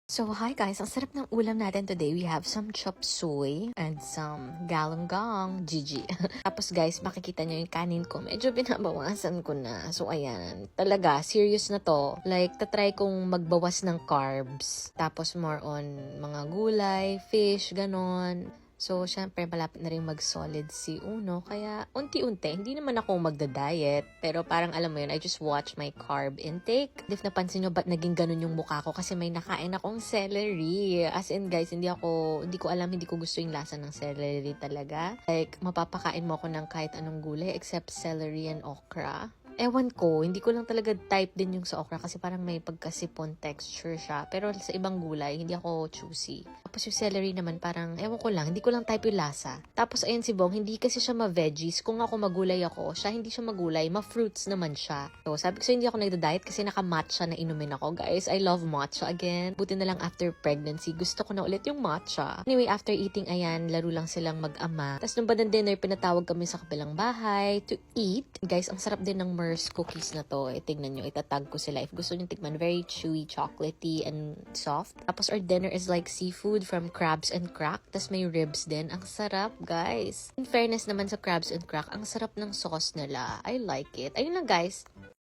So hi guys, ang sarap ng ulam natin today. We have some chop suey and some galunggong, Gigi. Tapos guys, makikita nyo yung kanin ko. Medyo binabawasan ko na. So ayan, talaga, serious na to. Like, tatry kong magbawas ng carbs. Tapos more on mga gulay, fish, ganon. So, syempre, malapit na rin mag-solid si Uno. Kaya, unti-unti, hindi naman ako magda-diet. Pero parang alam mo yun, I just watch my carb intake. If napansin nyo, ba't naging ganun yung mukha ko? Kasi may nakain akong celery. As in, guys, hindi ko alam, hindi ko gusto yung lasa ng celery talaga. Like, mapapakain mo ako ng kahit anong gulay except celery and okra. Ewan ko, hindi ko lang talaga type din yung sa okra kasi parang may pagkasipon texture siya. Pero sa ibang gulay, hindi ako choosy. Tapos yung celery naman parang, ewan ko lang, hindi ko lang type yung lasa. Tapos ayun si Bong, hindi kasi siya ma-veggies. Kung ako magulay ako, siya hindi siya magulay, ma-fruits naman siya. So sabi ko hindi ako nagda-diet kasi naka-matcha na inumin ako. Guys, I love matcha again. Buti na lang after pregnancy, gusto ko na ulit yung matcha. Anyway, after eating, ayan, laro lang silang mag-ama. Tapos nung bandang dinner, pinatawag kami sa kabilang bahay to eat. Guys, ang sarap din ng Mars cookies na to. Tignan nyo, itatag ko sila. If gusto nyo tikman, very chewy, chocolatey, and soft. Tapos our dinner is like seafood from Crabs and Crack. Tapos may ribs din. Ang sarap, guys. In fairness naman sa Crabs and Crack, ang sarap ng sauce nila. I like it. Ayun lang, guys.